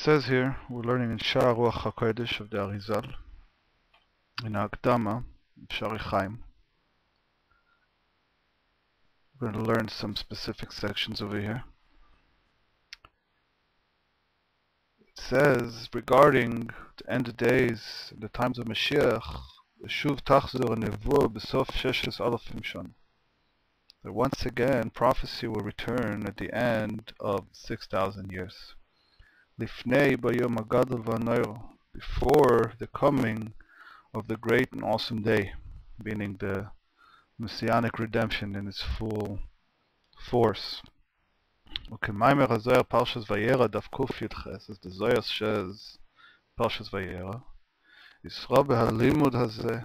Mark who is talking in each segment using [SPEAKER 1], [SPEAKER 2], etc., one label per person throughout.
[SPEAKER 1] says here, we're learning in Shaar Ruach HaKodesh of the Arizal, in Akdama, Shaar Chaim. We're going to learn some specific sections over here. It says, regarding the end of days, the times of Mashiach, Shuv Tachzor Nevuah B'sof Sheshes Alafim Shon. That once again, prophecy will return at the end of 6,000 years. Lifnei Bayom HaGadol V'Hanoiro, before the coming of the great and awesome day, meaning the Messianic redemption in its full force. וכמיימר הזוהר פרשת וירא דף ק"ח, as the Zohar says, פרשת וירא, ישרה בהלימוד הזה,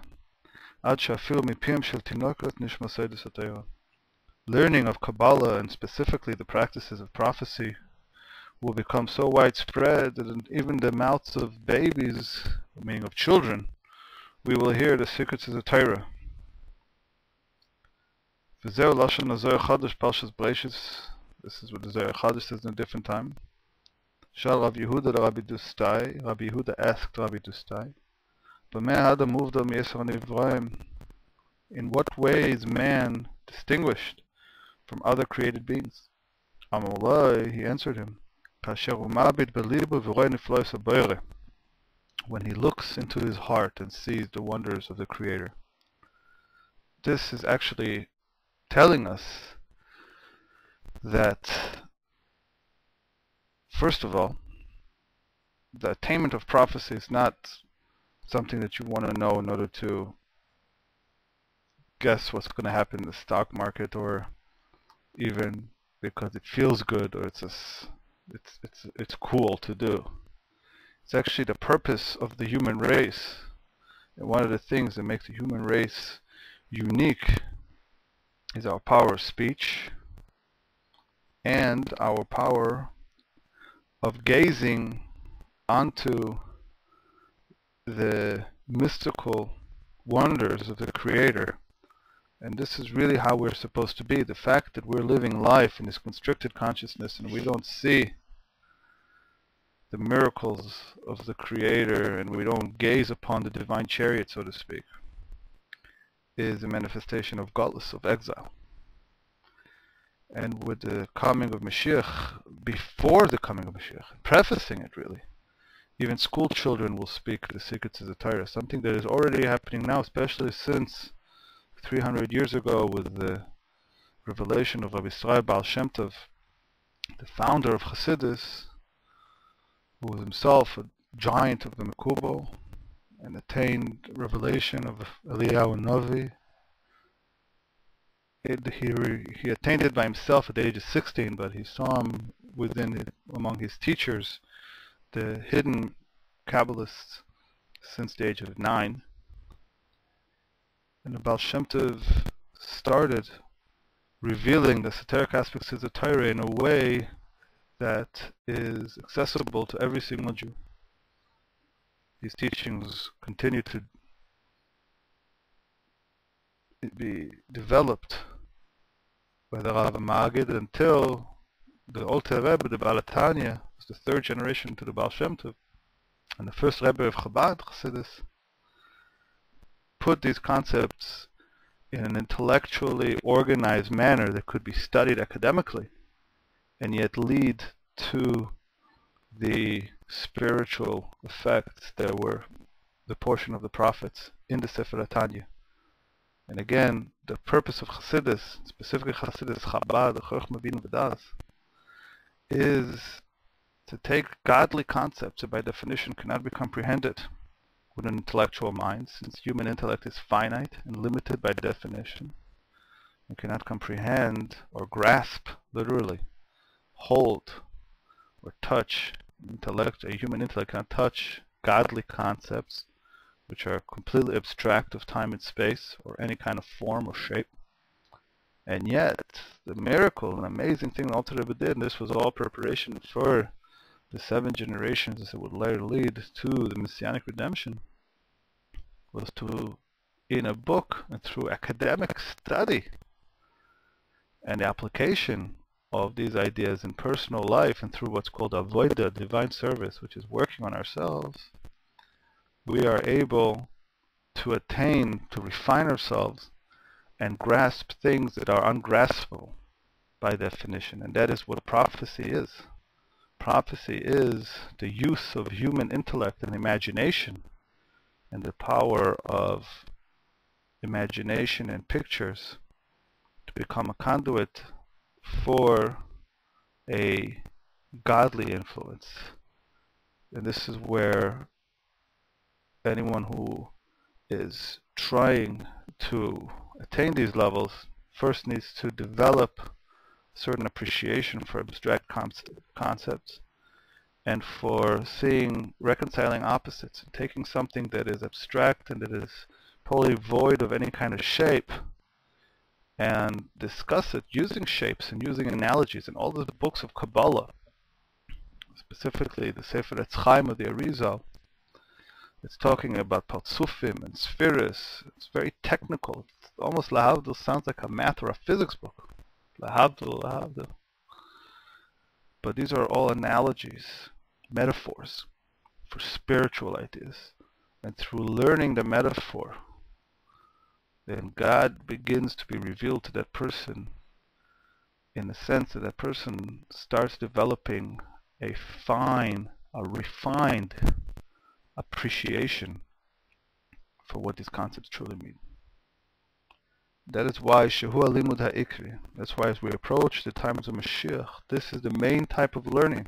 [SPEAKER 1] עד שאפילו מפיהם של תינוקות נשמע סודות התורה. Learning of Kabbalah, and specifically the practices of prophecy, will become so widespread that in even the mouths of babies, meaning of children, we will hear the secrets of the Torah. וזהו לשון הזוהר חדש פרשת בראשית. This is what the Zohar HaKodesh says in a different time. שאל רב יהודה לרבי דוסטאי, Rabbi Yehuda asked Rabbi Dustai, במה האדם מובדל מיסר הנבראים? In what way is man distinguished from other created beings? Amalai, he answered him, כאשר הוא מביט בליבו ורואה נפלאות הבורא, when he looks into his heart and sees the wonders of the Creator. This is actually telling us that, first of all, the attainment of prophecy is not something that you want to know in order to guess what's going to happen in the stock market, or even because it feels good, or it's cool to do. It's actually the purpose of the human race, and one of the things that makes the human race unique is our power of speech and our power of gazing onto the mystical wonders of the Creator. And this is really how we're supposed to be. The fact that we're living life in this constricted consciousness and we don't see the miracles of the Creator, and we don't gaze upon the divine chariot, so to speak, is a manifestation of galus, of exile. And with the coming of Mashiach, before the coming of Mashiach, prefacing it really, even school children will speak the secrets of the Torah, something that is already happening now, especially since 300 years ago with the revelation of Rabbi Israel Baal Shem Tov, the founder of Chassidus, who was himself a giant of the Mekubal and attained revelation of Eliyahu Navi. He attained it by himself at the age of 16, but he saw him among his teachers, the hidden Kabbalists, since the age of 9. And the Baal Shem Tov started revealing the esoteric aspects of the Torah in a way that is accessible to every single Jew. These teachings continue to be developed by the Rav Magid until the Alter Rebbe, the Baal Tanya, was the third generation to the Baal Shem Tov, and the first Rebbe of Chabad, Chassidus, put these concepts in an intellectually organized manner that could be studied academically and yet lead to the spiritual effects that were the portion of the prophets in the Sefer Tanya. And again, the purpose of Chassidus, specifically Chassidus Chabad, the Chochmah Bina V'das, is to take godly concepts that by definition cannot be comprehended with an intellectual mind, since human intellect is finite and limited by definition. We cannot comprehend or grasp, literally, hold or touch a human intellect cannot touch godly concepts which are completely abstract of time and space or any kind of form or shape. And yet, the miracle and amazing thing the Alter Rebbe did, and this was all preparation for the 7 generations that would later lead to the Messianic redemption, was to, in a book and through academic study and the application of these ideas in personal life and through what's called avodah, divine service, which is working on ourselves, we are able to attain, to refine ourselves and grasp things that are ungraspable by definition. And that is what prophecy is. Prophecy is the use of human intellect and imagination and the power of imagination and pictures to become a conduit for a godly influence. And this is where anyone who is trying to attain these levels first needs to develop certain appreciation for abstract concepts and for reconciling opposites, and taking something that is abstract and that is totally void of any kind of shape and discuss it using shapes and using analogies. And all the books of Kabbalah, specifically the Sefer Etz Chaim of the Arizal, it's talking about Partsufim and Spheres. It's very technical. It's almost lahavdil sounds like a math or a physics book. Lahavdil, lahavdil. But these are all analogies, metaphors for spiritual ideas. And through learning the metaphor, then God begins to be revealed to that person in the sense that that person starts developing a refined appreciation for what these concepts truly mean. That is why Shehu Limud Ha'ikri. That's why as we approach the times of Mashiach, this is the main type of learning.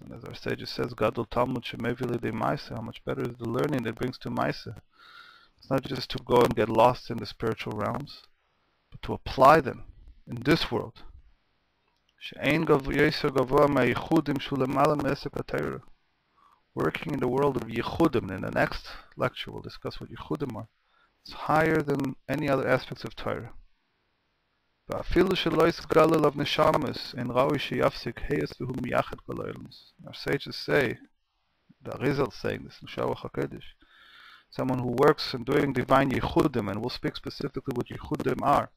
[SPEAKER 1] And as our sage says, Gadol Talmud Shemevi Lidei Maisa, how much better is the learning that brings to Maisa. It's not just to go and get lost in the spiritual realms, but to apply them in this world. Working in the world of Yichudim. In the next lecture we'll discuss what Yichudim are. It's higher than any other aspects of Torah. Our sages say, the Arizal is saying this in Ruach HaKodesh, someone who works in doing divine Yichudim, and we'll speak specifically what Yichudim are,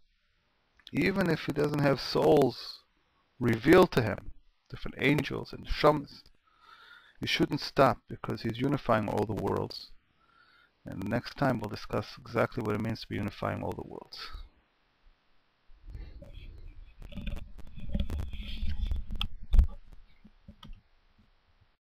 [SPEAKER 1] even if he doesn't have souls revealed to him, different angels and shamas, he shouldn't stop, because he's unifying all the worlds. And next time we'll discuss exactly what it means to be unifying all the worlds.